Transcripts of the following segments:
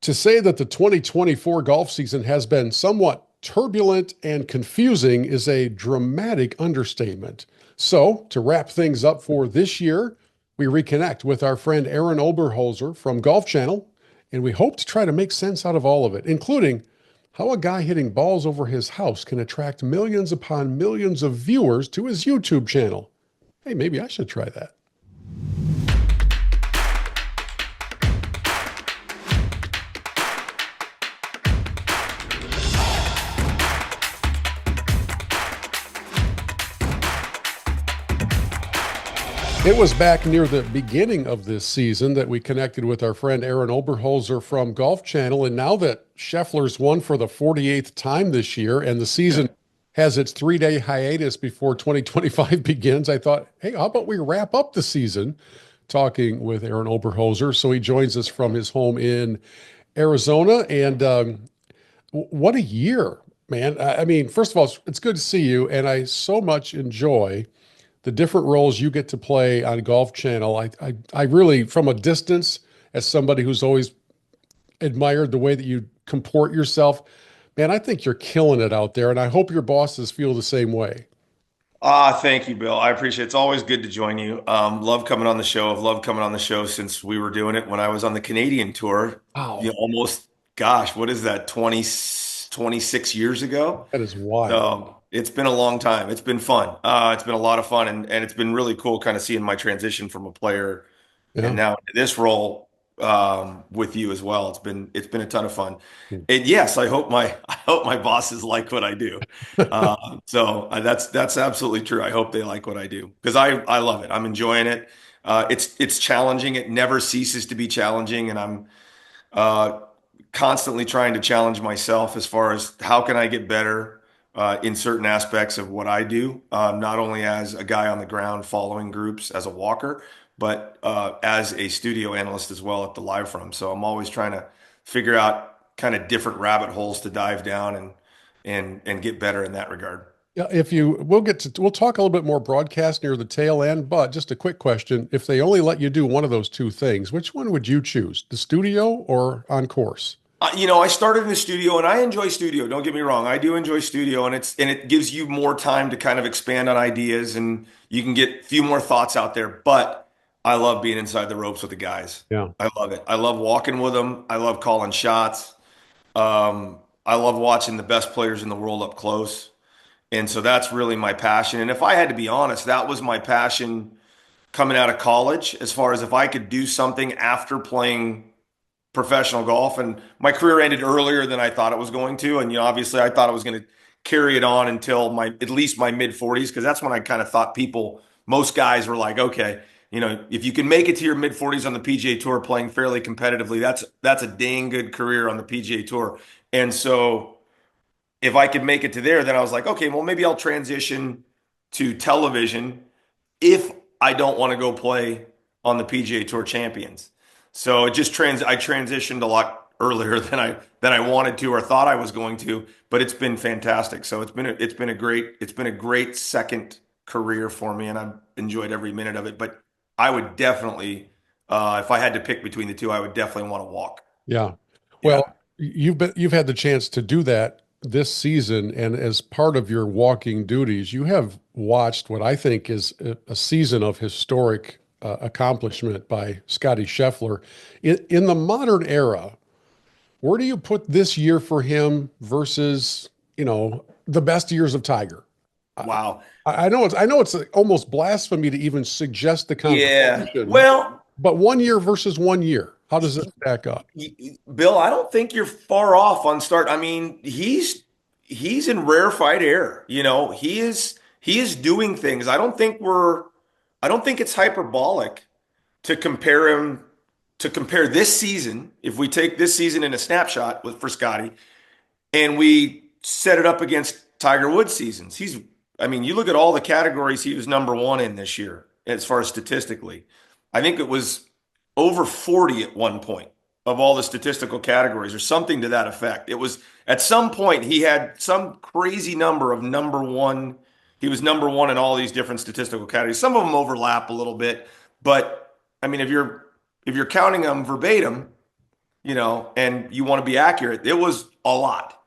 To say that the 2024 golf season has been somewhat turbulent and confusing is a dramatic understatement. So, to wrap things up for this year, we reconnect with our friend Arron Oberholser from Golf Channel, and we hope to try to make sense out of all of it, including how a guy hitting balls over his house can attract millions upon millions of viewers to his YouTube channel. Hey, maybe I should try that. It was back near the beginning of this season that we connected with our friend Arron Oberholser from Golf Channel. And now that Scheffler's won for the 48th time this year and the season has its 3-day hiatus before 2025 begins, I thought, hey, how about we wrap up the season talking with Arron Oberholser? So he joins us from his home in Arizona. And what a year, man. I mean, first of all, it's good to see you. And I so much enjoy the different roles you get to play on Golf Channel. I really, from a distance, as somebody who's always admired the way that you comport yourself, man, I think you're killing it out there, and I hope your bosses feel the same way. Thank you, Bill. I appreciate it. It's always good to join you. Love coming on the show. I've loved coming on the show since we were doing it when I was on the Canadian tour. Wow, Almost, gosh, what is that, 26 years ago? that is wild. So it's been a long time. It's been fun. It's been a lot of fun, and it's been really cool kind of seeing my transition from a player Yeah. and now into this role with you as well. It's been a ton of fun. Hmm. And yes, I hope my bosses like what I do. That's absolutely true. I hope they like what I do because I love it. I'm enjoying it. It's challenging. It never ceases to be challenging, and I'm constantly trying to challenge myself as far as how can I get better in certain aspects of what I do, not only as a guy on the ground following groups as a walker, but as a studio analyst as well at the live from. So I'm always trying to figure out kind of different rabbit holes to dive down and get better in that regard. Yeah, we'll talk a little bit more broadcast near the tail end, but just a quick question. If they only let you do one of those two things, which one would you choose? The studio or on course? I started in the studio and I enjoy studio. Don't get me wrong. I do enjoy studio and it gives you more time to kind of expand on ideas and you can get a few more thoughts out there. But I love being inside the ropes with the guys. Yeah. I love it. I love walking with them. I love calling shots. I love watching the best players in the world up close. And so that's really my passion. And if I had to be honest, that was my passion coming out of college, as far as if I could do something after playing professional golf. And my career ended earlier than I thought it was going to. And, obviously I thought I was going to carry it on until at least my mid 40s, because that's when I kind of thought most guys were like, okay, if you can make it to your mid 40s on the PGA Tour playing fairly competitively, that's a dang good career on the PGA Tour. And so if I could make it to there, then I was like, okay, well, maybe I'll transition to television if I don't want to go play on the PGA Tour Champions. So I transitioned a lot earlier than I wanted to or thought I was going to, but it's been fantastic. So it's been a great second career for me, and I've enjoyed every minute of it. But I would definitely, if I had to pick between the two, I would definitely want to walk. Yeah. Yeah. Well, you've had the chance to do that this season, and as part of your walking duties, you have watched what I think is a season of historic accomplishment by Scottie Scheffler. In the modern era, where do you put this year for him versus, the best years of Tiger? I, Wow. I know it's almost blasphemy to even suggest the Yeah. comparison, Well, but 1 year versus 1 year, how does it stack up? Bill, I don't think you're far off on start. I mean, he's in rarefied air. He is doing things. I don't think it's hyperbolic to compare this season, if we take this season in a snapshot for Scotty, and we set it up against Tiger Woods seasons. You look at all the categories he was number one in this year, as far as statistically. I think it was over 40 at one point of all the statistical categories or something to that effect. It was at some point he had some crazy number of number one. He was number one in all these different statistical categories. Some of them overlap a little bit, but if you're counting them verbatim, and you want to be accurate. It was a lot.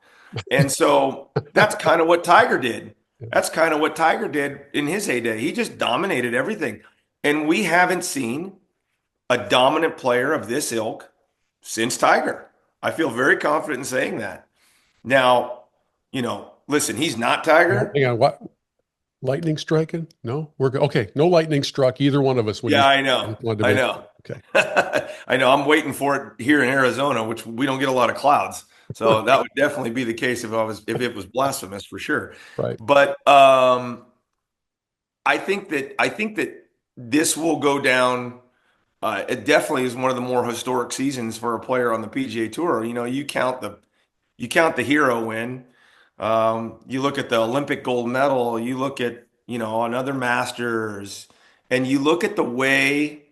And so that's kind of what Tiger did. That's kind of what Tiger did in his heyday. He just dominated everything. And we haven't seen a dominant player of this ilk since Tiger. I feel very confident in saying that. Now, listen, he's not Tiger. Hang on, what? Lightning striking? No, we're good. Okay, no lightning struck either one of us when you. Yeah, I I know. just wanted to I make know. okay. I know. I'm waiting for it here in Arizona, which we don't get a lot of clouds. So that would definitely be the case if it was blasphemous for sure. Right. But I think that this will go down. It definitely is one of the more historic seasons for a player on the PGA Tour. You count the hero win. You look at the Olympic gold medal. You look at another Masters, and you look at the way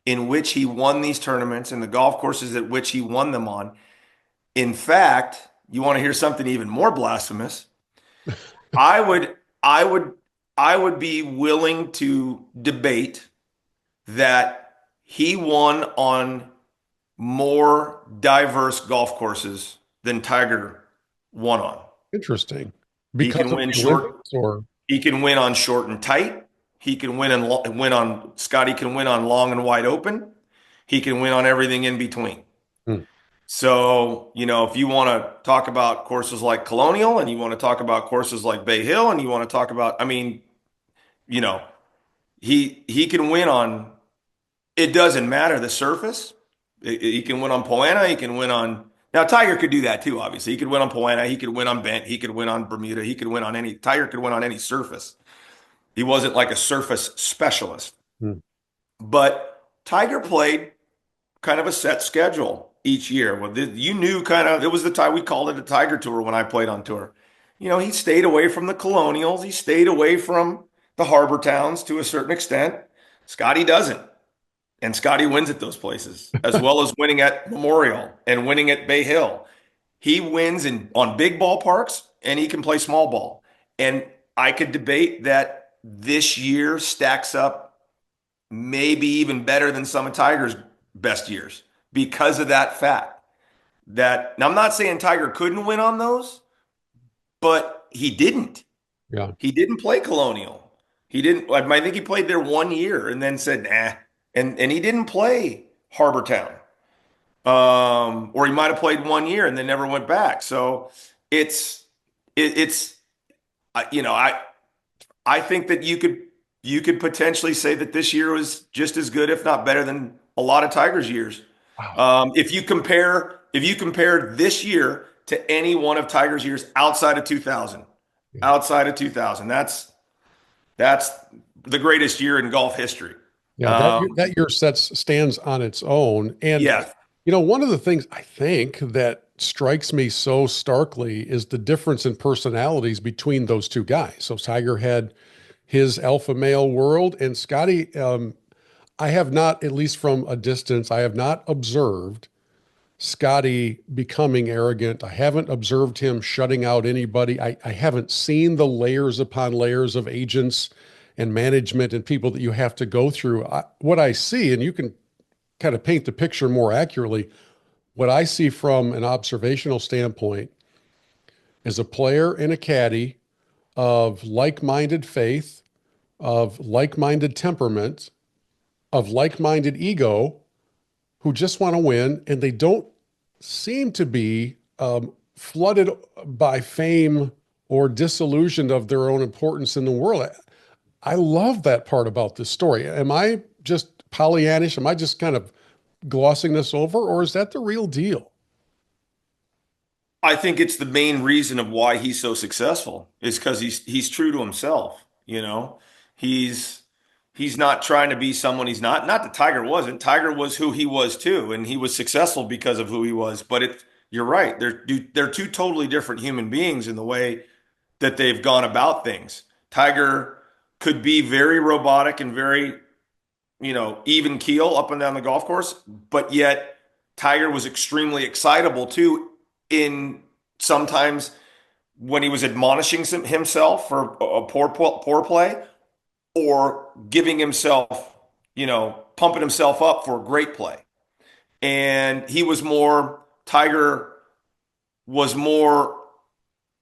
in which he won these tournaments and the golf courses at which he won them on. In fact, you want to hear something even more blasphemous? I would, I would, I would be willing to debate that he won on more diverse golf courses than Tiger won on. Interesting. He Because can of win the short. Olympics, or He can win on short and tight. He can win on Scotty can win on long and wide open. He can win on everything in between. hmm, So, if you want to talk about courses like Colonial and you want to talk about courses like Bay Hill and you want to talk about, I mean, you know, he can win on, it doesn't matter the surface. He can win on Poana. He can win on, now Tiger could do that too, obviously. He could win on Poana. He could win on Bent. He could win on Bermuda. Tiger could win on any surface. He wasn't like a surface specialist. hmm. But Tiger played kind of a set schedule each year. Well, you knew kind of, it was the time we called it a Tiger Tour when I played on tour. He stayed away from the Colonials. He stayed away from the harbor towns to a certain extent. Scotty doesn't. And Scotty wins at those places, as well as winning at Memorial and winning at Bay Hill. He wins on big ballparks and he can play small ball. And I could debate that this year stacks up maybe even better than some of Tiger's best years because of that fact. Now I'm not saying Tiger couldn't win on those, but he didn't. Yeah. He didn't play Colonial. He didn't. I think he played there 1 year and then said nah, and he didn't play Harbor Town. Or he might have played 1 year and then never went back. So it's I think that you could potentially say that this year was just as good, if not better, than a lot of Tigers' years. Wow. If you compare this year to any one of Tiger's years Yeah. outside of 2000, that's the greatest year in golf history. Yeah, Um, that year stands on its own. And yeah, one of the things I think that strikes me so starkly is the difference in personalities between those two guys. So Tiger had his alpha male world, and Scotty, I have not, at least from a distance, I have not observed Scotty becoming arrogant. I haven't observed him shutting out anybody. I haven't seen the layers upon layers of agents and management and people that you have to go through. What I see, and you can kind of paint the picture more accurately, what I see from an observational standpoint is a player and a caddy of like-minded faith, of like-minded temperament, of like-minded ego, who just want to win, and they don't seem to be flooded by fame or disillusioned of their own importance in the world. I love that part about this story. Am I just Pollyannish? Am I just kind of glossing this over, or is that the real deal? I think it's the main reason of why he's so successful is because he's true to himself. He's he's not trying to be someone he's not. Not that Tiger wasn't. Tiger was who he was too, and he was successful because of who he was. But you're right. They're two totally different human beings in the way that they've gone about things. Tiger could be very robotic and very even keel up and down the golf course, but yet Tiger was extremely excitable too in sometimes when he was admonishing himself for a poor play or giving himself, pumping himself up for a great play. and Tiger was more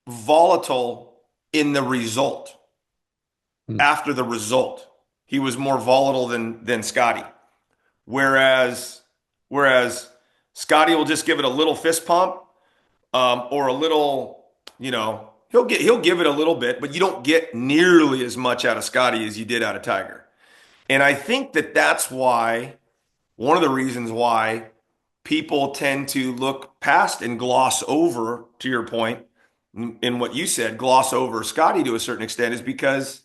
volatile in the result. Hmm. After the result, he was more volatile than Scottie. Whereas whereas Scottie will just give it a little fist pump, or a little, he'll give it a little bit, but you don't get nearly as much out of Scottie as you did out of Tiger. And I think that that's why one of the reasons why people tend to look past and gloss over, to your point, in what you said, gloss over Scottie to a certain extent, is because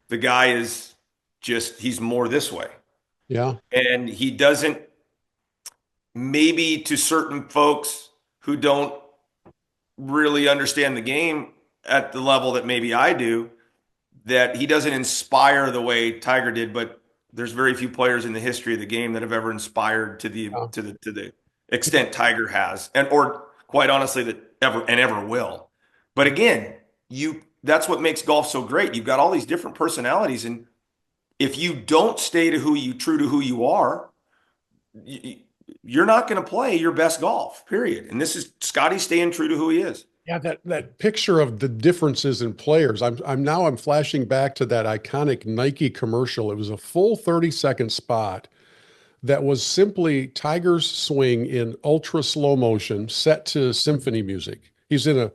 the guy is he's more this way. Yeah. And he doesn't, maybe to certain folks who don't really understand the game at the level that maybe I do, that he doesn't inspire the way Tiger did, but there's very few players in the history of the game that have ever inspired Yeah. to the extent Tiger has, and or quite honestly that ever will. But again, you that's what makes golf so great. You've got all these different personalities, and if you don't stay true to who you are, you, you're not going to play your best golf, period. And this is Scotty staying true to who he is. Yeah, that picture of the differences in players. I'm flashing back to that iconic Nike commercial. It was a full 30-second spot that was simply Tiger's swing in ultra slow motion set to symphony music. He's in a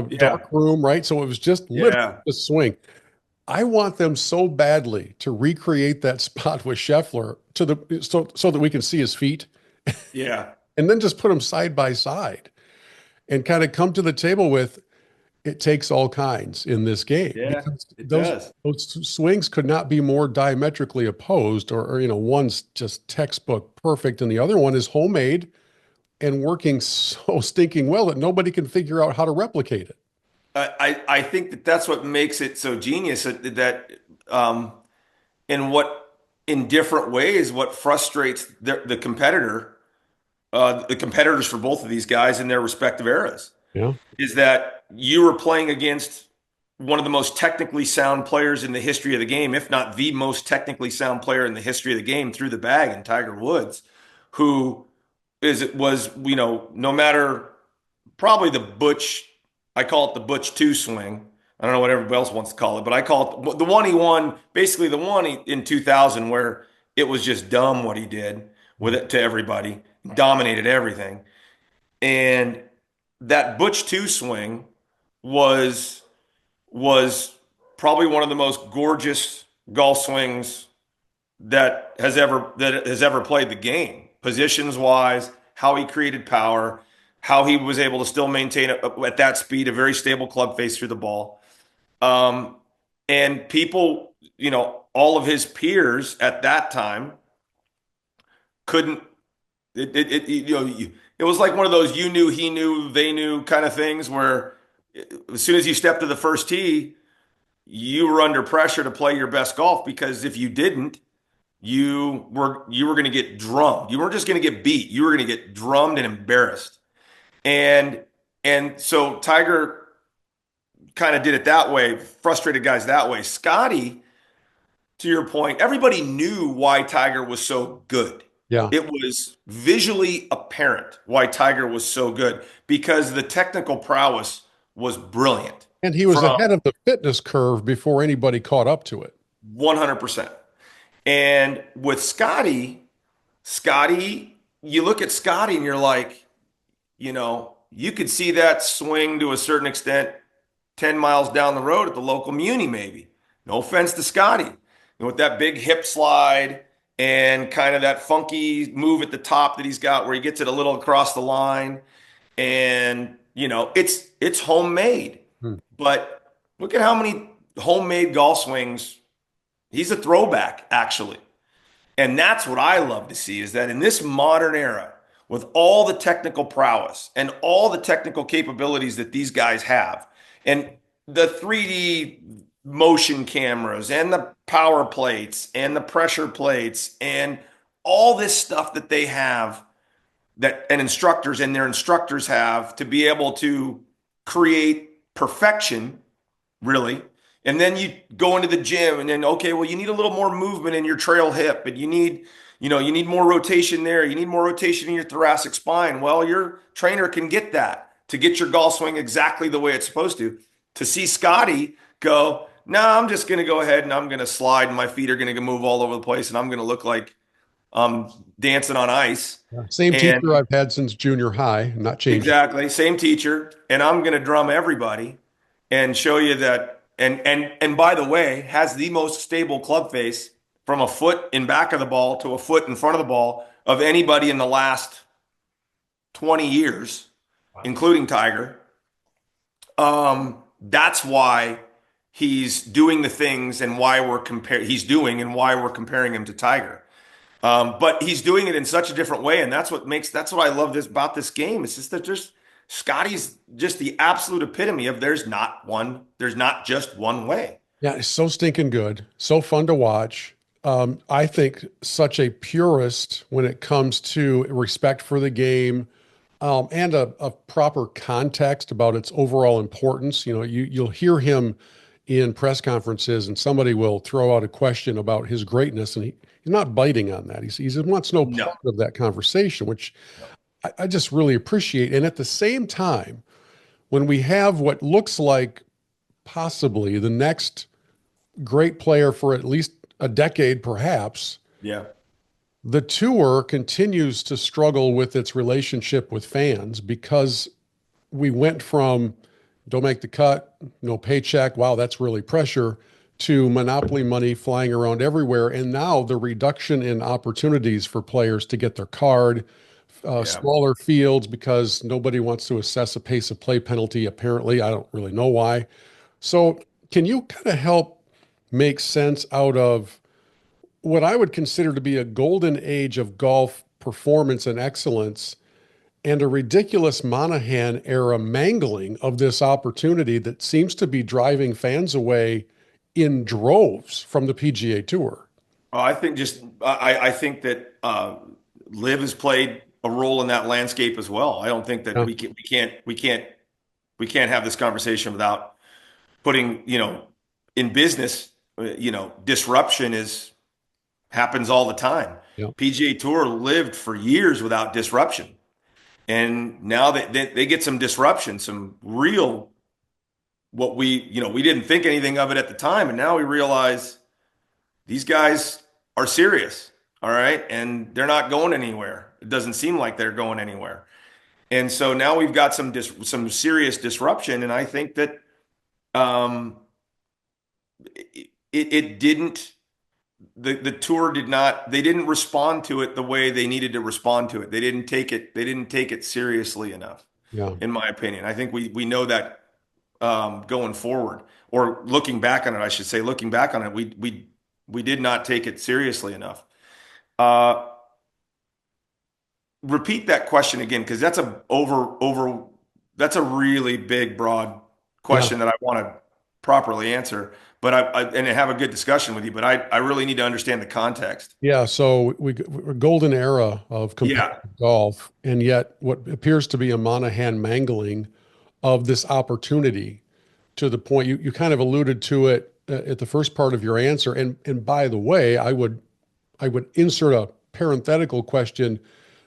dark Yeah. room, right? So it was just literally Yeah. the swing. I want them so badly to recreate that spot with Scheffler so that we can see his feet Yeah. and then just put them side by side and kind of come to the table with it takes all kinds in this game Yeah. because It those does. those swings could not be more diametrically opposed or one's just textbook perfect and the other one is homemade and working so stinking well that nobody can figure out how to replicate it. I think that that's what makes it so genius, that um, in in different ways, what frustrates the competitors for both of these guys in their respective eras, Yeah. is that you were playing against one of the most technically sound players in the history of the game, if not the most technically sound player in the history of the game, through the bag, in Tiger Woods, who was, no matter, probably I call it the Butch 2 swing. I don't know what everybody else wants to call it, but I call it the one he won, basically the one in 2000, where it was just dumb what he did with it to everybody, dominated everything. And that Butch 2 swing was was probably one of the most gorgeous golf swings that has ever played the game, positions wise, how he created power, how he was able to still maintain at that speed a very stable club face through the ball. Um, and people, all of his peers at that time couldn't. It was like one of those you knew, he knew, they knew kind of things where as soon as you stepped to the first tee, you were under pressure to play your best golf, because if you didn't, you were going to get drummed. You weren't just going to get beat. You were going to get drummed and embarrassed. And so Tiger kind of did it that way, frustrated guys that way. Scotty, to your point, everybody knew why Tiger was so good. Yeah. It was visually apparent why Tiger was so good, because the technical prowess was brilliant And he was from ahead of the fitness curve before anybody caught up to it. 100%. And with Scotty, you look at Scotty and you're like, you could see that swing to a certain extent 10 miles down the road at the local muni, maybe. No offense to Scotty. With that big hip slide and kind of that funky move at the top that he's got where he gets it a little across the line. And, it's homemade. Hmm. But look at how many homemade golf swings. He's a throwback, actually. And that's what I love to see, is that in this modern era, with all the technical prowess and all the technical capabilities that these guys have, and the 3D motion cameras and the power plates and the pressure plates and all this stuff that they have, that and instructors and their instructors have, to be able to create perfection, really. And then you go into the gym and then, okay, well, you need a little more movement in your trail hip, and you need, You need more rotation there. You need more rotation in your thoracic spine. Well, your trainer can get that to get your golf swing exactly the way it's supposed to. To see Scottie go, no, I'm just going to go ahead and I'm going to slide and my feet are going to move all over the place and I'm going to look like I'm dancing on ice. Yeah. Same And teacher I've had since junior high, not changed. exactly, same teacher, and I'm going to drum everybody and show you that. And by the way, has the most stable club face from a foot in back of the ball to a foot in front of the ball of anybody in the last 20 years, including Tiger. That's why he's doing the things and why he's doing and why we're comparing him to Tiger. But he's doing it in such a different way, and that's what I love about this game. It's just that there's Scotty's just the absolute epitome of there's not just one way. Yeah, it's so stinking good, so fun to watch. I think such a purist when it comes to respect for the game, and a proper context about its overall importance. You'll hear him in press conferences, and somebody will throw out a question about his greatness, and he's not biting on that. He wants no No. part of that conversation, which I just really appreciate. And at the same time, when we have what looks like possibly the next great player for at least a decade, perhaps, Yeah. the tour continues to struggle with its relationship with fans because we went from don't make the cut, no paycheck, wow, that's really pressure, to monopoly money flying around everywhere. And now the reduction in opportunities for players to get their card, Yeah. smaller fields because nobody wants to assess a pace of play penalty, apparently. I don't really know why. So, can you kind of help make sense out of what I would consider to be a golden age of golf performance and excellence and a ridiculous Monahan era mangling of this opportunity that seems to be driving fans away in droves from the PGA Tour? I think that Liv has played a role in that landscape as well. I don't think that Yeah. we can't have this conversation without putting, in business, disruption is happens all the time. Yeah. PGA Tour lived for years without disruption. And now they get some disruption, some real what we didn't think anything of it at the time. And now we realize these guys are serious. All right. And they're not going anywhere. It doesn't seem like they're going anywhere. And so now we've got some serious disruption. And I think that um, it didn't the tour did not they didn't respond to it the way they needed to respond to it. They didn't take it seriously enough, Yeah. in my opinion. I think we know that going forward, or looking back on it, I should say, looking back on it, we did not take it seriously enough. Uh, Repeat that question again, because that's a really big, broad Yeah. question that I want to properly answer, but and have a good discussion with you. But I really need to understand the context. Yeah. So we're golden era of Yeah, competitive golf, and yet what appears to be a Monahan mangling of this opportunity to the point you kind of alluded to it at the first part of your answer. And by the way, I would insert a parenthetical question: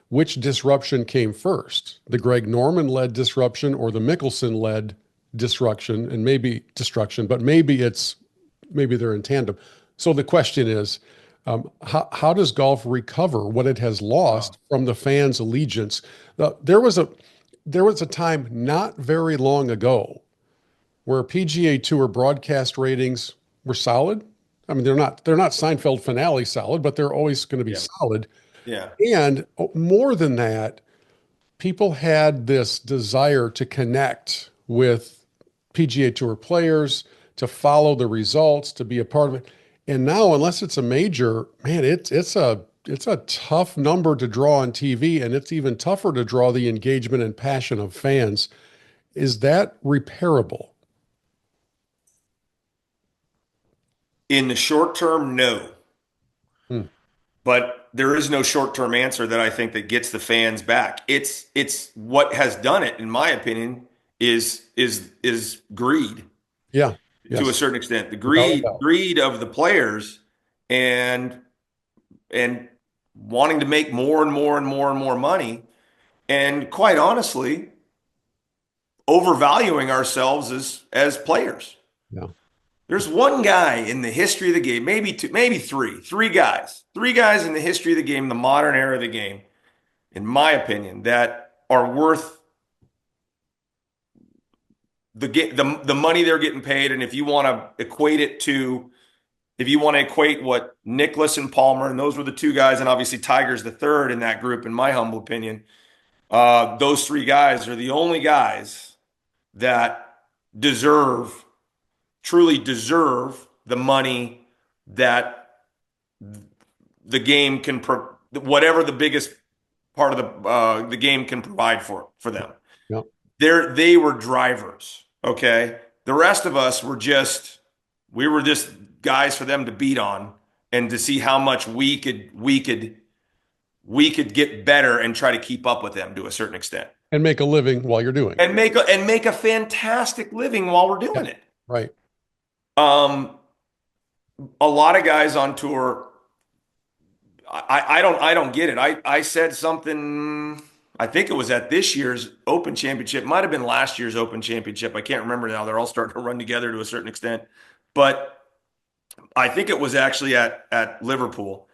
which disruption came first, the Greg Norman led disruption or the Mickelson led disruption? And maybe destruction, but maybe they're in tandem. So the question is, how does golf recover what it has lost from the fans' allegiance? There was a time not very long ago where PGA Tour broadcast ratings were solid. I mean, they're not Seinfeld finale solid, but they're always going to be yeah, solid. yeah, And more than that, people had this desire to connect with PGA Tour players, to follow the results, to be a part of it. And now, unless it's a major, man, it's a tough number to draw on TV, and it's even tougher to draw the engagement and passion of fans. Is that repairable? in the short term, no. Hmm. But there is no short term answer that I think that gets the fans back. It's what has done it, in my opinion, is greed Yeah. to a Yes. certain extent. The Without a greed doubt. greed of the players, and and wanting to make more and more and more and more money, and quite honestly, overvaluing ourselves as players. Yeah. There's one guy in the history of the game, maybe two, maybe three guys in the history of the game, the modern era of the game, in my opinion, that are worth the money they're getting paid. And if you want to equate it to, if you want to equate what Nicklaus and Palmer, and those were the two guys, and obviously Tiger's the third in that group, in my humble opinion, those three guys are the only guys that deserve, truly deserve the money that the game can, whatever the biggest part of the game can provide for them. Yeah. They were drivers. Okay. The rest of us we were just guys for them to beat on and to see how much we could get better and try to keep up with them to a certain extent And make a living while you're doing it. and make a fantastic living while we're doing Yeah. it. Right. Um, a lot of guys on tour, I don't get it. I said something, I think it was at this year's Open Championship, might have been last year's Open Championship. I can't remember now. They're all starting to run together to a certain extent. But I think it was actually at Liverpool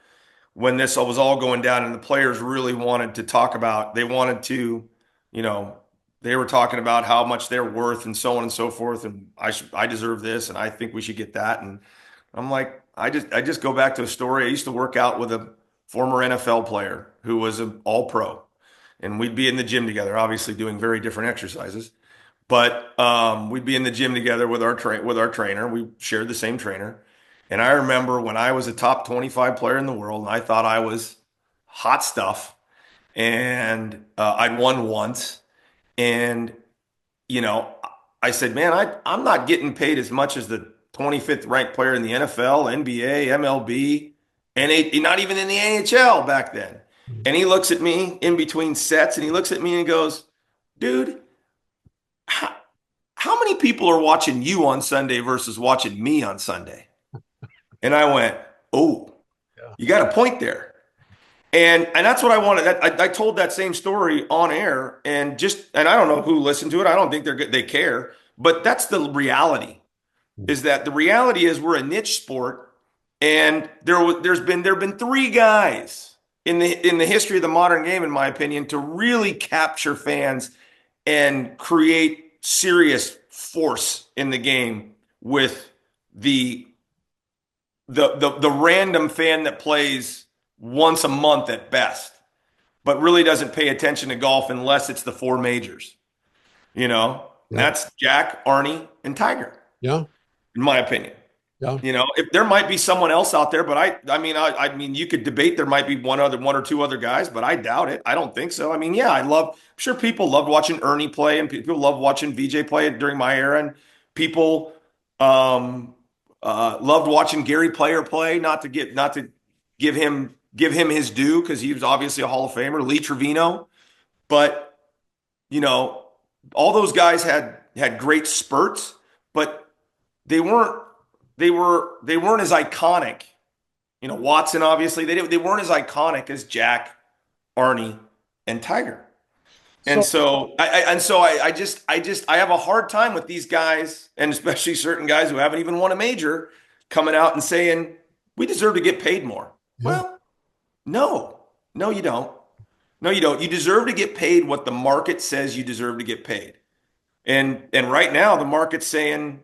when this was all going down and the players really wanted to talk about, they wanted to, you know, they were talking about how much they're worth and so on and so forth. And I deserve this and I think we should get that. And I'm like, I just go back to a story. I used to work out with a former NFL player who was an all pro and we'd be in the gym together, obviously doing very different exercises. But we'd be in the gym together with our trainer. We shared the same trainer. And I remember when I was a top 25 player in the world, and I thought I was hot stuff, and I'd won once. And you know, I said, man, I'm not getting paid as much as the 25th ranked player in the NFL, NBA, MLB, and not even in the NHL back then. And he looks at me in between sets, and he looks at me and he goes, dude, how many people are watching you on Sunday versus watching me on Sunday? And I went, oh, Yeah. you got a point there. And that's what I wanted. I told that same story on air and I don't know who listened to it. I don't think they care, but that's the reality is that the reality is we're a niche sport and there've been three guys in the history of the modern game, in my opinion, to really capture fans and create serious force in the game with the random fan that plays once a month at best, but really doesn't pay attention to golf unless it's the four majors. You know, Yeah. that's Jack, Arnie, and Tiger, Yeah. in my opinion. Yeah. You know, if there might be someone else out there, but I mean, you could debate there might be one or two other guys, but I doubt it. I don't think so. I mean, yeah, I'm sure people loved watching Ernie play and people loved watching VJ play during my era, and people loved watching Gary Player play. Not to give him his due because he was obviously a Hall of Famer, Lee Trevino, but you know, all those guys had great spurts, but they weren't they weren't as iconic. You know, Watson obviously they weren't as iconic as Jack, Arnie, and Tiger. And So, so I have a hard time with these guys, and especially certain guys who haven't even won a major, coming out and saying we deserve to get paid more. yeah. Well, no, you don't. No, you don't. You deserve to get paid what the market says you deserve to get paid. And right now the market's saying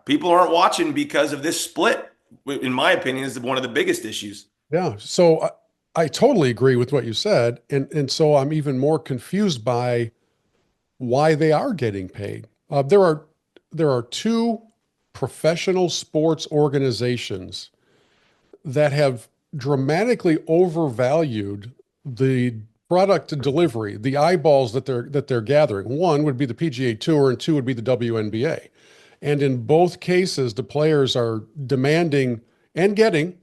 people aren't watching because of this split, in my opinion, is one of the biggest issues. Yeah. So I totally agree with what you said. And so I'm even more confused by why they are getting paid. There are two professional sports organizations that have dramatically overvalued the product delivery, the eyeballs that they're gathering. One would be the PGA Tour, and two would be the WNBA. And in both cases, the players are demanding and getting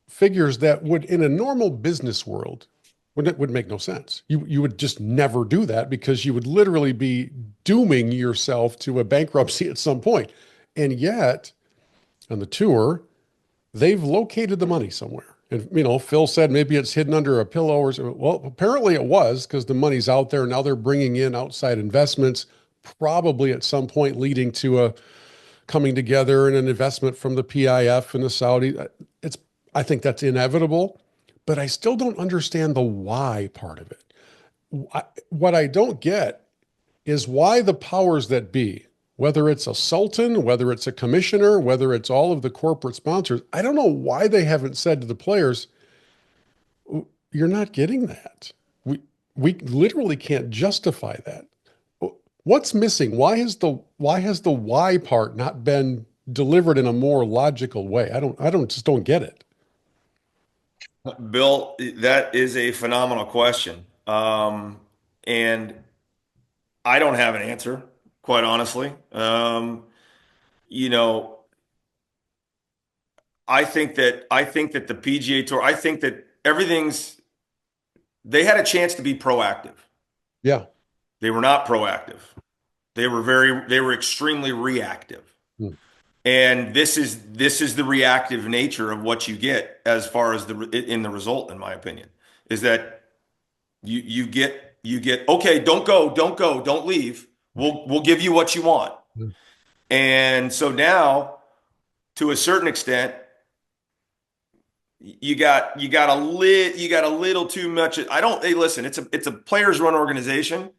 figures that would, in a normal business world, would make no sense. You would just never do that because you would literally be dooming yourself to a bankruptcy at some point. And yet, on the tour, they've located the money somewhere. And, Phil said maybe it's hidden under a pillow or so. Well, apparently it was because the money's out there. Now they're bringing in outside investments, probably at some point leading to a coming together and an investment from the PIF and the Saudi. It's, I think that's inevitable, but I still don't understand the why part of it. What I don't get is why the powers that be, whether it's a sultan, whether it's a commissioner, whether it's all of the corporate sponsors, I don't know why they haven't said to the players, you're not getting that. We literally can't justify that. What's missing? Why has the why part not been delivered in a more logical way? I don't get it. Bill, that is a phenomenal question. And I don't have an answer, quite honestly. You know, I think that the PGA Tour, I think that they had a chance to be proactive. Yeah. They were not proactive. They were extremely reactive. Hmm. And this is the reactive nature of what you get as far as in the result, in my opinion, is that you get okay, don't leave. We'll give you what you want. Hmm. And so now, to a certain extent, you got a little too much. I don't. Hey, listen, it's a players run organization,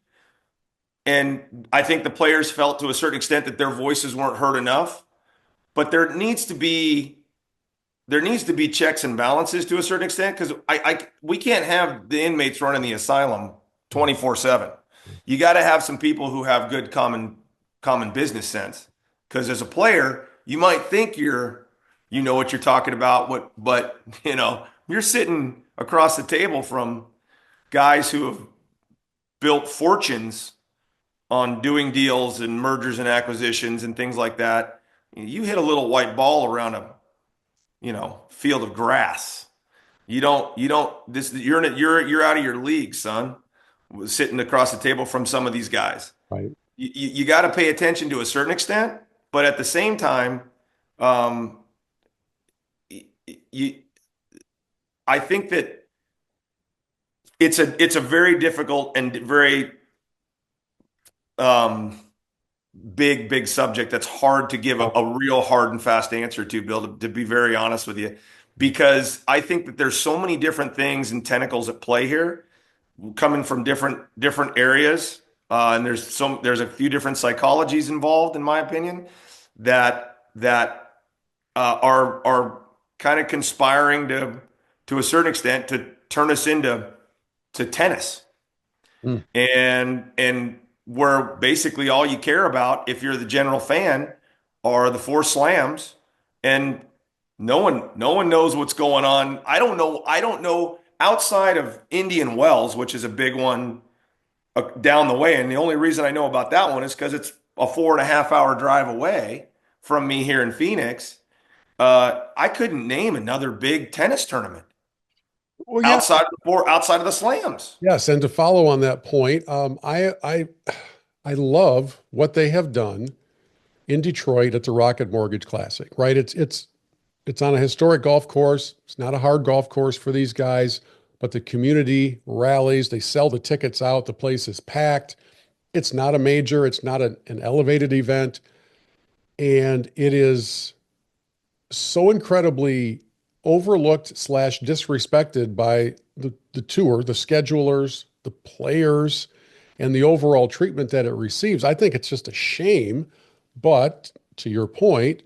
and I think the players felt to a certain extent that their voices weren't heard enough. But there needs to be checks and balances to a certain extent, because we can't have the inmates running the asylum 24/7. You got to have some people who have good common business sense. Because as a player, you might think you know what you're talking about, but you're sitting across the table from guys who have built fortunes on doing deals and mergers and acquisitions and things like that. You hit a little white ball around a field of grass. You're out of your league, son. Sitting across the table from some of these guys. Right. You got to pay attention to a certain extent, but at the same time, um, you I think that it's a very difficult and very um, big subject that's hard to give a real hard and fast answer to, Bill, to be very honest with you, because I think that there's so many different things and tentacles at play here, coming from different areas, and there's a few different psychologies involved, in my opinion, that are kind of conspiring to a certain extent to turn us into tennis, Hmm. and where basically all you care about, if you're the general fan, are the four slams, and no one knows what's going on. I don't know outside of Indian Wells, which is a big one down the way, and the only reason I know about that one is because it's a 4.5 hour drive away from me here in Phoenix. I couldn't name another big tennis tournament Well, yeah. outside of the slams. Yes, and to follow on that point, I love what they have done in Detroit at the Rocket Mortgage Classic. Right? It's on a historic golf course. It's not a hard golf course for these guys, but the community rallies. They sell the tickets out. The place is packed. It's not a major. It's not an elevated event, and it is so incredibly overlooked slash disrespected by the tour, the schedulers, the players, and the overall treatment that it receives. I think it's just a shame. But to your point,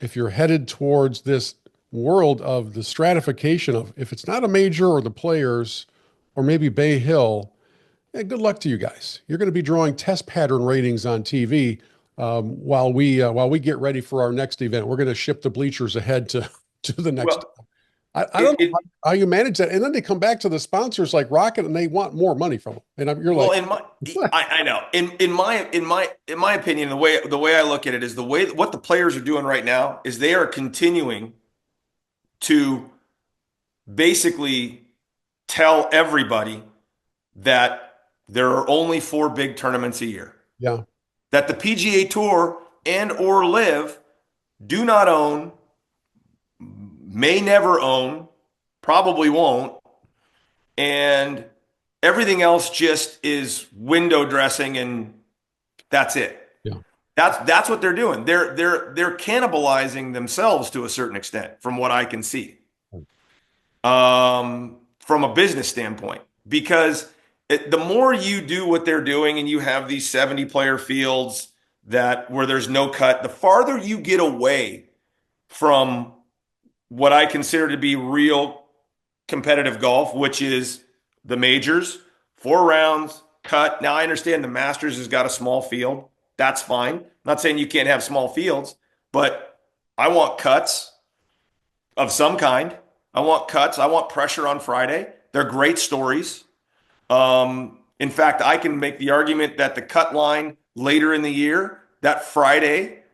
if you're headed towards this world of the stratification of if it's not a major or the players or maybe Bay Hill, good luck to you guys. You're going to be drawing test pattern ratings on TV while we get ready for our next event. We're going to ship the bleachers ahead to to the next. Well, I it, don't know it how you manage that, and then they come back to the sponsors like Rocket, and they want more money from them, and you're well like, in my I know in my opinion, the way I look at it is, the way what the players are doing right now is they are continuing to basically tell everybody that there are only four big tournaments a year, yeah, that the PGA Tour and or Live do not own, may never own probably won't, and everything else just is window dressing and that's it. Yeah. That's what they're doing. They're cannibalizing themselves to a certain extent, from what I can see, from a business standpoint. Because the more you do what they're doing, and you have these 70-player fields that where there's no cut, the farther you get away from what I consider to be real competitive golf, which is the majors, 4 rounds, cut. Now I understand the Masters has got a small field. That's fine. I'm not saying you can't have small fields, but I want cuts of some kind. I want cuts. I want pressure on Friday. They're great stories. In fact, I can make the argument that the cut line later in the year, that Friday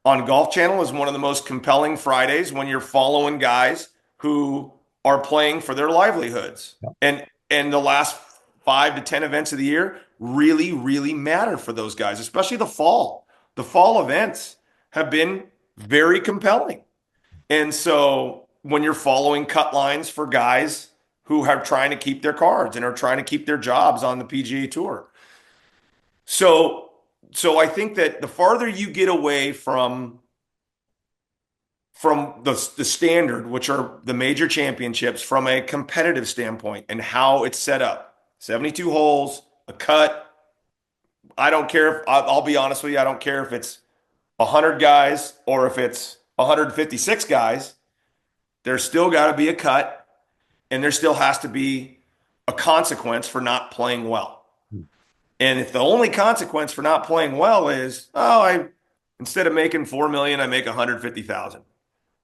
on Golf Channel, is one of the most compelling Fridays when you're following guys who are playing for their livelihoods. And the last 5 to 10 events of the year really, really matter for those guys, especially the fall. The fall events have been very compelling. And so when you're following cut lines for guys who are trying to keep their cards and are trying to keep their jobs on the PGA Tour. So I think that the farther you get away from the standard, which are the major championships, from a competitive standpoint and how it's set up, 72 holes, a cut. I don't care if, I'll be honest with you, I don't care if it's 100 guys or if it's 156 guys. There's still got to be a cut, and there still has to be a consequence for not playing well. And if the only consequence for not playing well is, instead of making $4 million, I make 150,000.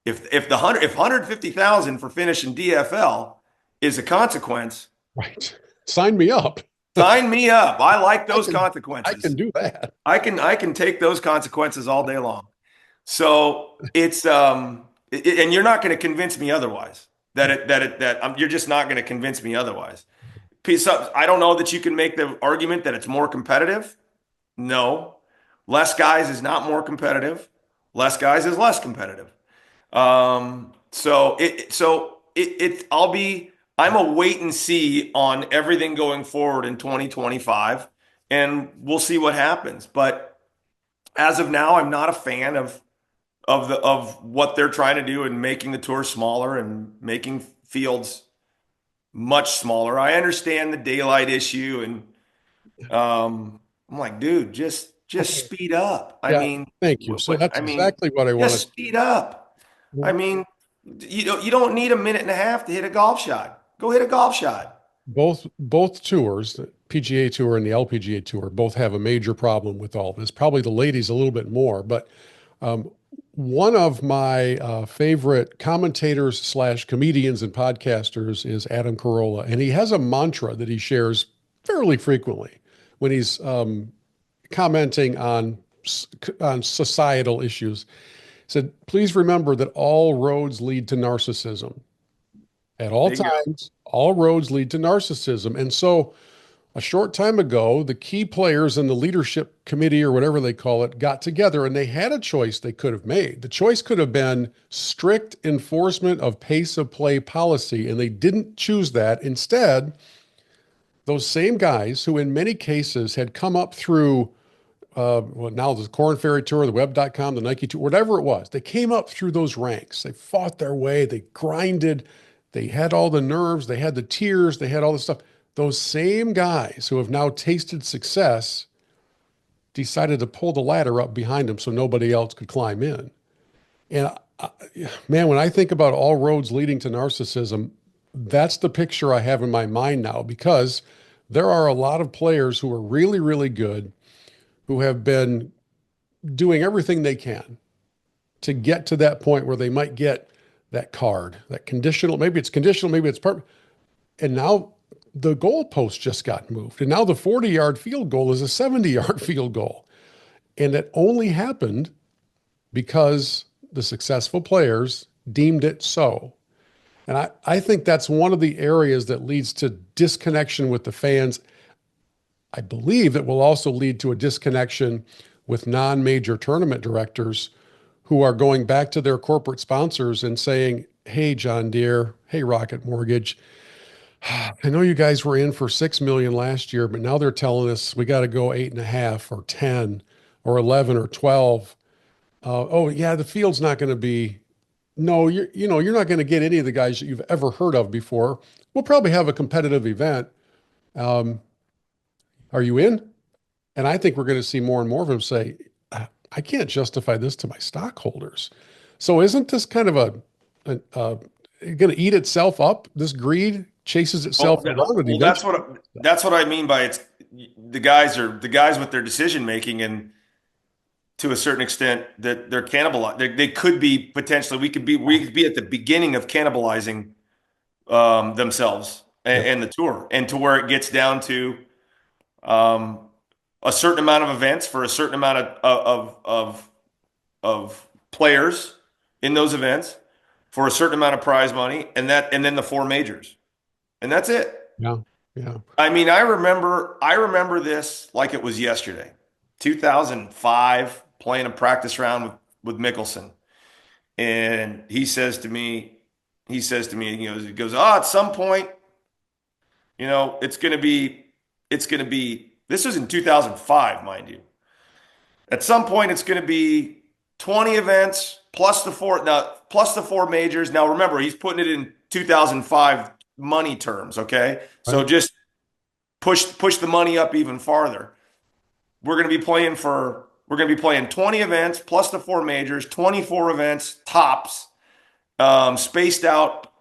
If 150,000 for finishing DFL is a consequence, Right. Sign me up. sign me up. I like those consequences. I can do that. I can take those consequences all day long. So it's and you're not going to convince me otherwise. You're just not going to convince me otherwise. I don't know that you can make the argument that it's more competitive. No, less guys is not more competitive. Less guys is less competitive. I'm a wait and see on everything going forward in 2025, and we'll see what happens. But as of now, I'm not a fan of what they're trying to do in making the tour smaller and making fields much smaller. I understand the daylight issue, and I'm like, dude, just speed up. Yeah, thank you. So that's exactly what I want to speed up. I mean, you don't need a minute and a half to hit a golf shot. Go hit a golf shot. Both tours, the PGA Tour and the LPGA Tour, both have a major problem with all this. Probably the ladies a little bit more, but one of my favorite commentators / comedians and podcasters is Adam Carolla, and he has a mantra that he shares fairly frequently when he's commenting on societal issues. He said, "Please remember that all roads lead to narcissism. At all times, all roads lead to narcissism." And so a short time ago, the key players in the leadership committee, or whatever they call it, got together, and they had a choice they could have made. The choice could have been strict enforcement of pace of play policy, and they didn't choose that. Instead, those same guys who in many cases had come up through now the Corn Ferry Tour, the Web.com, the Nike Tour, whatever it was, they came up through those ranks. They fought their way, they grinded, they had all the nerves, they had the tears, they had all the stuff. Those same guys who have now tasted success decided to pull the ladder up behind them so nobody else could climb in. And man, when I think about all roads leading to narcissism, that's the picture I have in my mind now, because there are a lot of players who are really, really good, who have been doing everything they can to get to that point where they might get that card, that conditional, maybe it's conditional, maybe it's perfect. And now the goalpost just got moved. And now the 40-yard field goal is a 70-yard field goal. And it only happened because the successful players deemed it so. And I think that's one of the areas that leads to disconnection with the fans. I believe that will also lead to a disconnection with non-major tournament directors who are going back to their corporate sponsors and saying, Hey, John Deere. Hey, Rocket Mortgage. I know you guys were in for 6 million last year, but now they're telling us we got to go 8.5 or 10 or 11 or 12. Oh yeah, the field's not going to be. No, you're not going to get any of the guys that you've ever heard of before. We'll probably have a competitive event. Um, are you in? And I think we're going to see more and more of them say, I can't justify this to my stockholders. So isn't this kind of a going to eat itself up? This greed chases itself around and Well, eventually. that's what I mean by it's the guys with their decision making, and to a certain extent that they're cannibalizing. They could be potentially. We could be at the beginning of cannibalizing themselves Yeah, and the tour, and to where it gets down to um, a certain amount of events for a certain amount of players in those events for a certain amount of prize money, and then the four majors, and that's it. yeah, yeah. I mean, I remember this like it was yesterday. 2005, playing a practice round with Mickelson. And he goes, oh, at some point, it's gonna be, this was in 2005, mind you. At some point, it's gonna be 20 events plus the four majors. Now remember, he's putting it in 2005 money terms, okay? So Right. just push the money up even farther. We're going to be playing 20 events plus the four majors, 24 events tops, spaced out,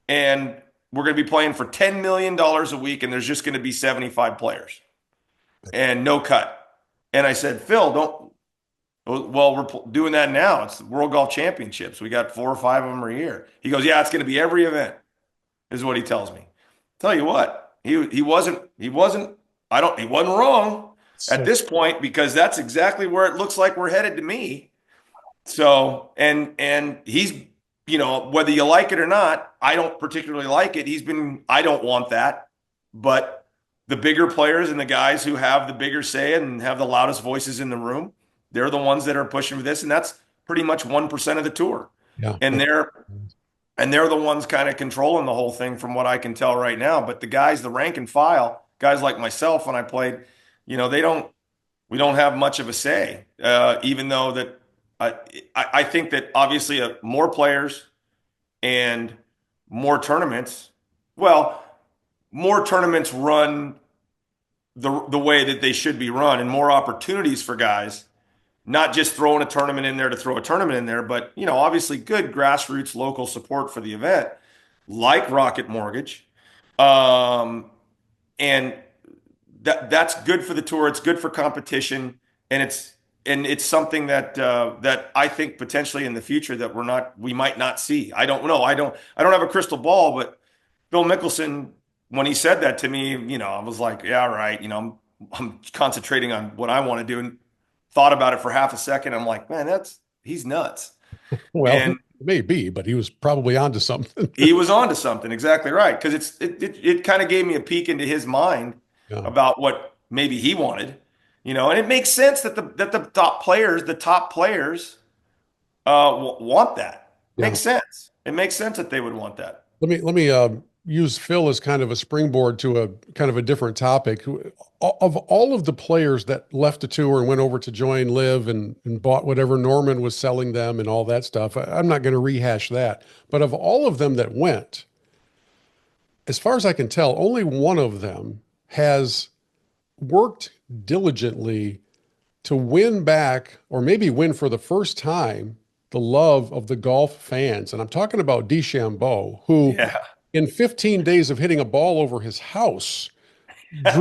and we're going to be playing for $10 million a week, and there's just going to be 75 players and no cut. And I said, Phil, don't. Well, we're doing that now. It's the World Golf Championships. We got 4 or 5 of them a year. He goes, yeah, it's going to be every event, is what he tells me. Tell you what, he wasn't wrong at So, this point, because that's exactly where it looks like we're headed to me. So, and he's, whether you like it or not, I don't particularly like it. I don't want that, but the bigger players and the guys who have the bigger say and have the loudest voices in the room, they're the ones that are pushing for this, and that's pretty much 1% of the tour. yeah. And they're the ones kind of controlling the whole thing from what I can tell right now. But the guys, the rank and file, guys like myself, when I played, we don't have much of a say. Even though that I think that obviously more players and more tournaments, well, more tournaments run the way that they should be run, and more opportunities for guys, not just throwing a tournament in there to throw a tournament in there, but obviously good grassroots local support for the event, like Rocket Mortgage, um, and that's good for the tour. It's good for competition, and it's something that I think potentially in the future that we might not see. I don't know. I don't have a crystal ball, but Bill Mickelson, when he said that to me, I was like, yeah, right. I'm concentrating on what I want to do, and thought about it for half a second. I'm like, man, he's nuts. Well, And maybe, but he was probably onto something. he was onto something, exactly right. Because it kind of gave me a peek into his mind Yeah, about what maybe he wanted, and it makes sense that the top players, want that. yeah. Makes sense. It makes sense that they would want that. Let me use Phil as kind of a springboard to a kind of a different topic. Of all of the players that left the tour and went over to join Live and bought whatever Norman was selling them and all that stuff, I'm not going to rehash that. But of all of them that went, as far as I can tell, only one of them has worked diligently to win back, or maybe win for the first time, the love of the golf fans. And I'm talking about DeChambeau, who Yeah. in 15 days of hitting a ball over his house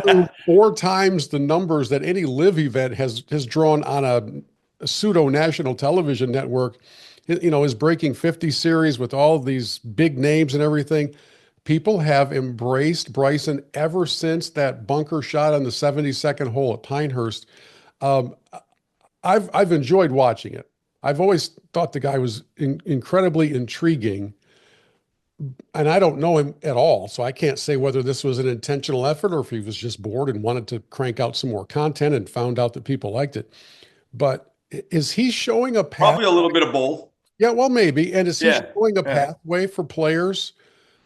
drew 4 times the numbers that any live event has drawn on a pseudo national television network. His breaking 50 series with all of these big names and everything. People have embraced Bryson ever since that bunker shot on the 72nd hole at Pinehurst. Um, I've enjoyed watching it. I've always thought the guy was incredibly intriguing, and I don't know him at all, so I can't say whether this was an intentional effort or if he was just bored and wanted to crank out some more content and found out that people liked it. But is he showing a path? Probably a little bit of both. Yeah, well, maybe. And is he Yeah. showing a Yeah. pathway for players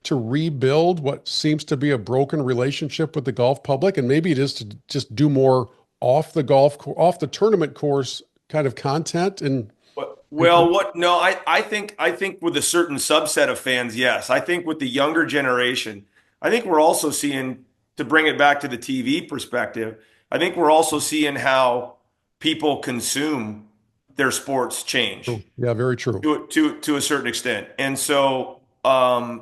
to rebuild what seems to be a broken relationship with the golf public? And maybe it is to just do more off the tournament course kind of content and Well, what? No, I think with a certain subset of fans, yes. I think with the younger generation, I think we're also seeing, to bring it back to the TV perspective, I think we're also seeing how people consume their sports change yeah, very true. to a certain extent. And so, I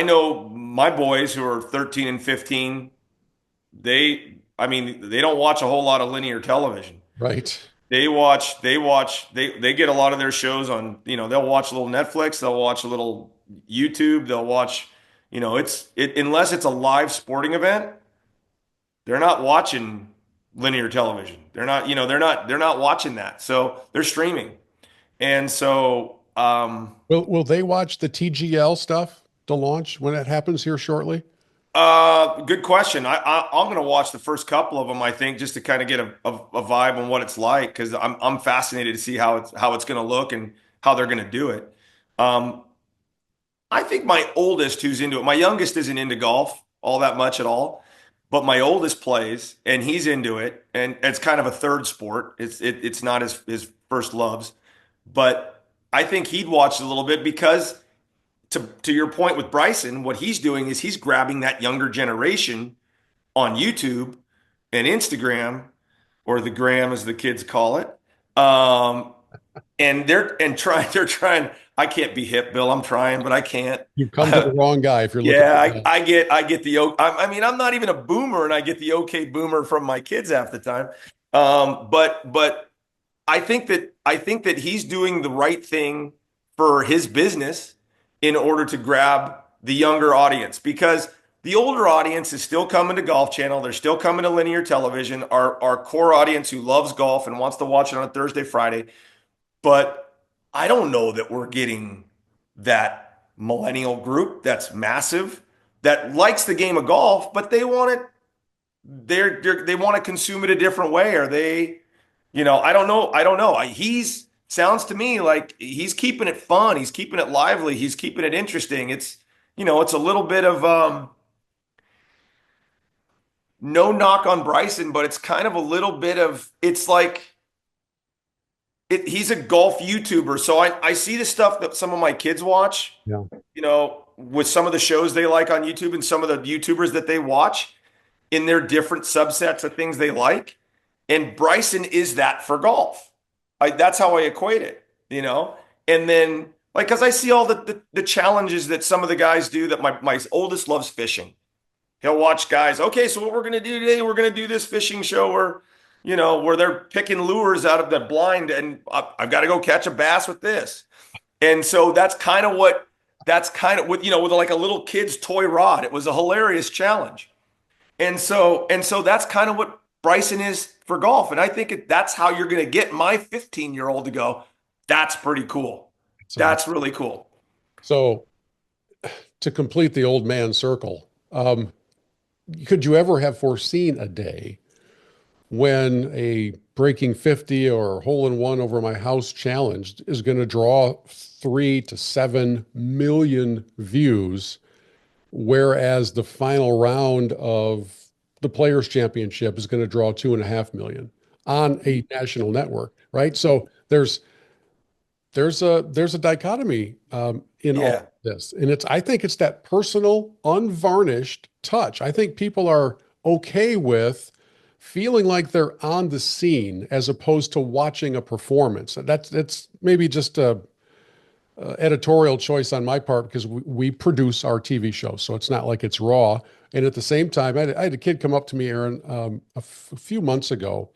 know my boys who are 13 and 15, I mean, they don't watch a whole lot of linear television. Right. They get a lot of their shows on, they'll watch a little Netflix, they'll watch a little YouTube, they'll watch, unless it's a live sporting event, they're not watching linear television. They're not watching that. So they're streaming. And so, Will they watch the TGL stuff to launch when it happens here shortly? good question. I'm going to watch the first couple of them, I think, just to kind of get a vibe on what it's like, because I'm fascinated to see how it's going to look and how they're going to do it. Um, I think my oldest, who's into it, my youngest isn't into golf all that much at all, but my oldest plays and he's into it, and it's kind of a third sport. It's not his first loves, but I think he'd watch it a little bit because, to your point with Bryson, what he's doing is he's grabbing that younger generation on YouTube and Instagram, or the gram as the kids call it. And they're trying. I can't be hip, Bill. I'm trying, but I can't. You've come to the wrong guy if you're looking Yeah, for I, that. I get I get the I mean, I'm not even a boomer, and I get the okay boomer from my kids half the time. But I think that he's doing the right thing for his business in order to grab the younger audience, because the older audience is still coming to Golf Channel. They're still coming to linear television. Our core audience who loves golf and wants to watch it on a Thursday, Friday. But I don't know that we're getting that millennial group that's massive, that likes the game of golf, but they want it. They want to consume it a different way. Are they? I don't know. I don't know. He's sounds to me like he's keeping it fun. He's keeping it lively. He's keeping it interesting. It's a little bit of, no knock on Bryson, but it's kind of a little bit of, it's like, he's a golf YouTuber. So I see the stuff that some of my kids watch, Yeah. with some of the shows they like on YouTube and some of the YouTubers that they watch in their different subsets of things they like. And Bryson is that for golf. That's how I equate it. And then, like, because I see all the challenges that some of the guys do, that my oldest loves fishing. He'll watch guys, okay, so what we're going to do today, we're going to do this fishing show where they're picking lures out of the blind, and I've got to go catch a bass with this. And so that's kind of what, with like a little kid's toy rod. It was a hilarious challenge. And so that's kind of what Bryson is for golf. And I think that's how you're going to get my 15-year-old to go, that's pretty cool. So, That's really cool. so to complete the old man circle, could you ever have foreseen a day when a breaking 50 or hole in one over my house challenge is going to draw 3 to 7 million views, whereas the final round of the Players Championship is going to draw 2.5 million on a national network, right? So there's a dichotomy in all of Yeah. this, and I think it's that personal, unvarnished touch. I think people are okay with feeling like they're on the scene as opposed to watching a performance. That's maybe just a editorial choice on my part, because we produce our TV show, so it's not like it's raw. And at the same time, I had a kid come up to me, Aaron, a few months ago.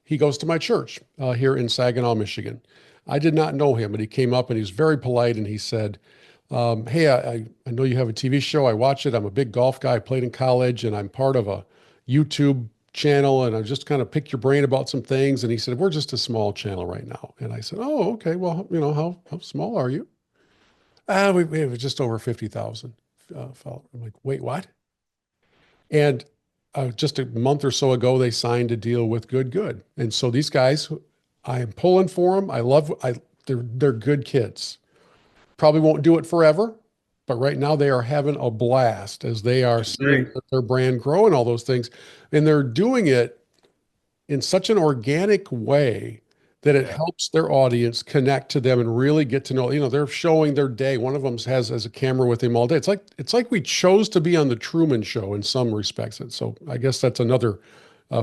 He goes to my church here in Saginaw, Michigan. I did not know him, but he came up and he was very polite, and he said, "Hey, I know you have a TV show. I watch it. I'm a big golf guy. I played in college, and I'm part of a YouTube channel, and I just kind of pick your brain about some things." And he said, "We're just a small channel right now." And I said, "Oh, okay. Well, how small are you?" We have just over 50,000 followers. I'm like, "Wait, what?" And just a month or so ago, they signed a deal with Good Good. And so these guys, I am pulling for them. They're good kids. Probably won't do it forever, but right now they are having a blast as they are seeing Great. their brand grow and all those things. And they're doing it in such an organic way that it Yeah. helps their audience connect to them and really get to know, they're showing their day. One of them has a camera with him all day. It's like we chose to be on the Truman Show in some respects. And so I guess that's another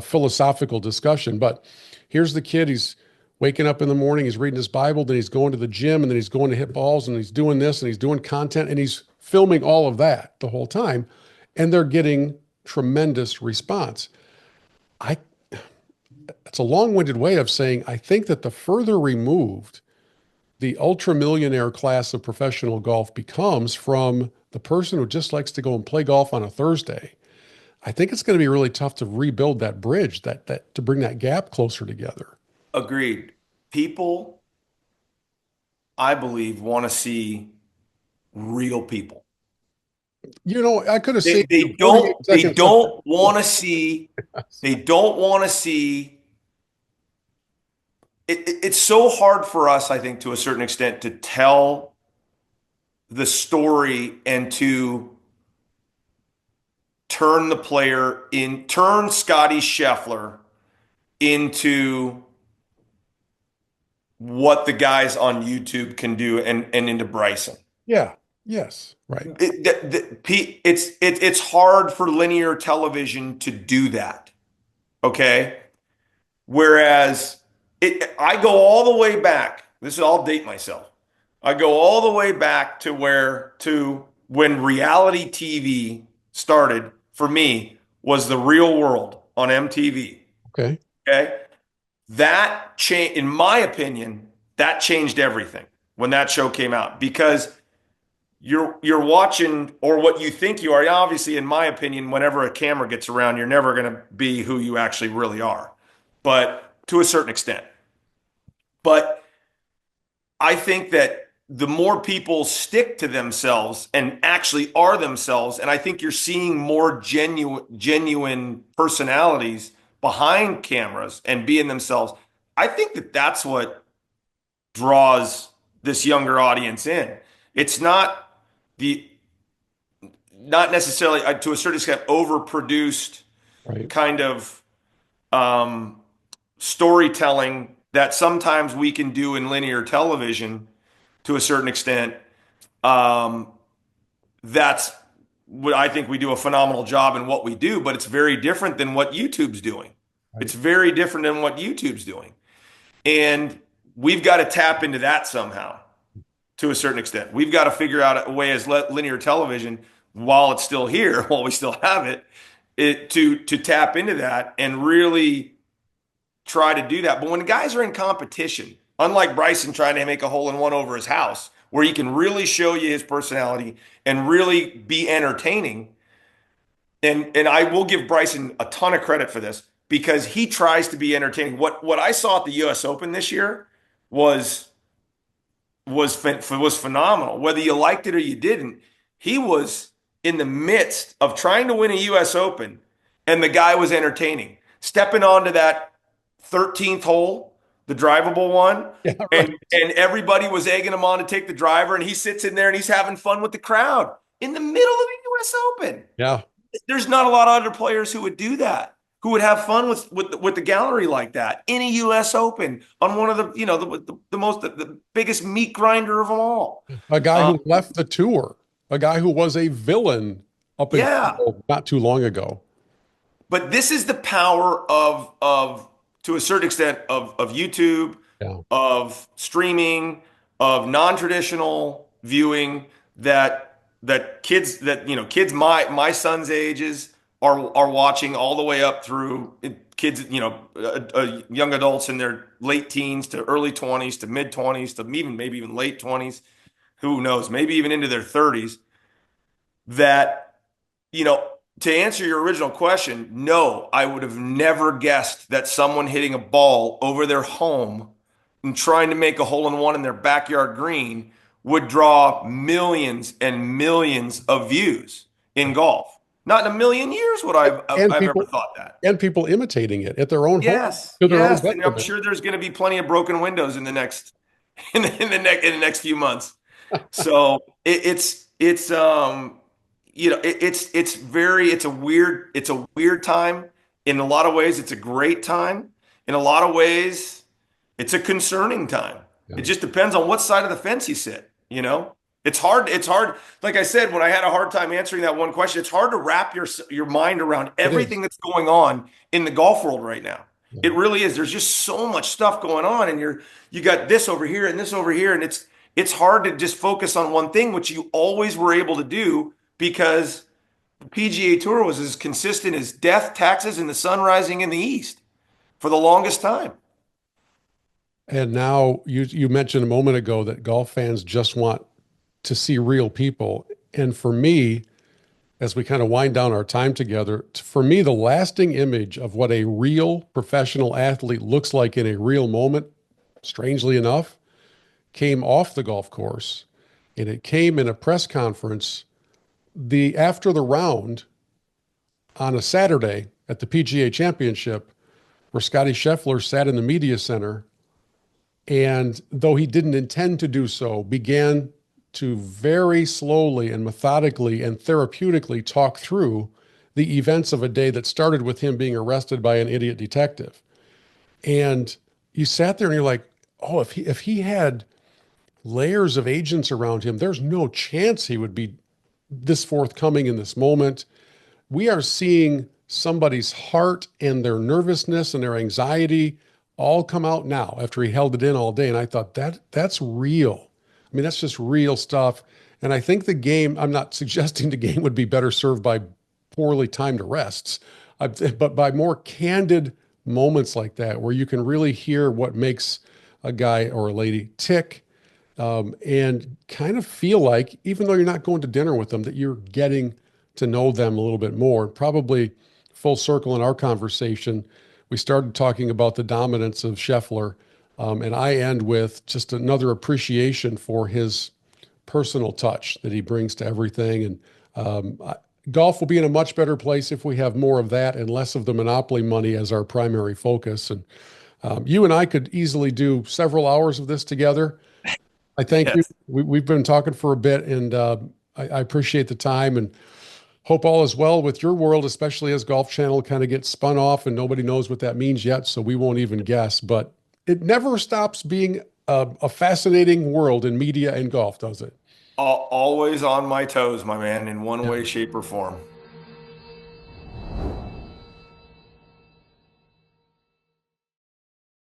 philosophical discussion. But here's the kid. He's waking up in the morning, he's reading his Bible, then he's going to the gym, and then he's going to hit balls, and he's doing this, and he's doing content, and he's filming all of that the whole time. And they're getting tremendous response. I It's a long-winded way of saying I think that the further removed the ultra millionaire class of professional golf becomes from the person who just likes to go and play golf on a Thursday, I think it's going to be really tough to rebuild that bridge, that to bring that gap closer together. Agreed. People, I believe, want to see real people. I could have They, saved you they 48 don't they seconds. Of don't want to see they don't want to see it's so hard for us, I think, to a certain extent, to tell the story and to turn Scottie Scheffler into what the guys on YouTube can do and into Bryson. Yeah. Yes. Right. It's hard for linear television to do that. Okay. Whereas I go all the way back. I'll date myself. I go all the way back to when reality TV started for me was The Real World on MTV. Okay. Okay. That change, in my opinion, that changed everything when that show came out because you're watching or what you think you are. Obviously, in my opinion, whenever a camera gets around, you're never going to be who you actually really are, but to a certain extent. But I think that the more people stick to themselves and actually are themselves, and I think you're seeing more genuine personalities behind cameras and being themselves. I think that that's what draws this younger audience in. It's the not necessarily to a certain extent overproduced Right. kind of storytelling that sometimes we can do in linear television to a certain extent. Um, that's what I think we do a phenomenal job in what we do, but it's very different than what YouTube's doing. Right. It's very different than what YouTube's doing. And we've got to tap into that somehow to a certain extent. We've got to figure out a way as linear television, while it's still here, while we still have to tap into that and really try to do that. But when guys are in competition, unlike Bryson trying to make a hole in one over his house, where he can really show you his personality and really be entertaining. And I will give Bryson a ton of credit for this because he tries to be entertaining. What I saw at the US Open this year was phenomenal. Whether you liked it or you didn't, he was in the midst of trying to win a US Open, and the guy was entertaining. Stepping onto that 13th hole, the drivable one, Yeah. Right. and everybody was egging him on to take the driver, and he sits in there and he's having fun with the crowd in the middle of the US Open. Yeah. There's not a lot of other players who would do that, who would have fun with the gallery like that in a US Open on one of the biggest meat grinder of them all. A guy who left the tour, a guy who was a villain up Yeah. until not too long ago. But this is the power of to a certain extent of YouTube, Yeah. of streaming, of non-traditional viewing that kids my son's ages are watching all the way up through kids, young adults in their late teens to early 20s to mid 20s to maybe even late 20s, who knows, maybe even into their 30s, that to answer your original question, no, I would have never guessed that someone hitting a ball over their home and trying to make a hole in one in their backyard green would draw millions and millions of views in golf. Not in a million years would I've ever thought that. And people imitating it at their own home, Yes, to their own yes, and I'm detriment. sure there's going to be plenty of broken windows in the next in the next few months. So it's it's a weird time. In a lot of ways, it's a great time. In a lot of ways, it's a concerning time. It Yeah, just depends on what side of the fence you sit, you know? It's hard. It's hard. Like I said, when I had a hard time answering that one question, it's hard to wrap your mind around it is. everything that's going on in the golf world right now. Yeah. It really is. There's just so much stuff going on, and you got this over here and this over here, and it's hard to just focus on one thing, which you always were able to do because the PGA Tour was as consistent as death, taxes, and the sun rising in the east for the longest time. And now you mentioned a moment ago that golf fans just want to see real people. And for me, as we kind of wind down our time together, for me, the lasting image of what a real professional athlete looks like in a real moment, strangely enough, came off the golf course. And it came in a press conference the after the round on a Saturday at the PGA Championship, where Scottie Scheffler sat in the media center and, though he didn't intend to do so, began to very slowly and methodically and therapeutically talk through the events of a day that started with him being arrested by an idiot detective. And you sat there and you're like, oh, if he had layers of agents around him, there's no chance he would be this forthcoming in this moment. We are seeing somebody's heart and their nervousness and their anxiety all come out now after he held it in all day. And I thought that's real. I mean, that's just real stuff. And I think the game, I'm not suggesting the game would be better served by poorly timed arrests, but by more candid moments like that, where you can really hear what makes a guy or a lady tick, and kind of feel like, even though you're not going to dinner with them, that you're getting to know them a little bit more. Probably full circle in our conversation, we started talking about the dominance of Scheffler, and I end with just another appreciation for his personal touch that he brings to everything. And golf will be in a much better place if we have more of that and less of the monopoly money as our primary focus. And you and I could easily do several hours of this together. I thank you. Yes. We've been talking for a bit, and I appreciate the time and hope all is well with your world, especially as Golf Channel kind of gets spun off and nobody knows what that means yet, so we won't even guess. But it never stops being a fascinating world in media and golf, does it? Always on my toes, my man, in one Yeah. way, shape, or form.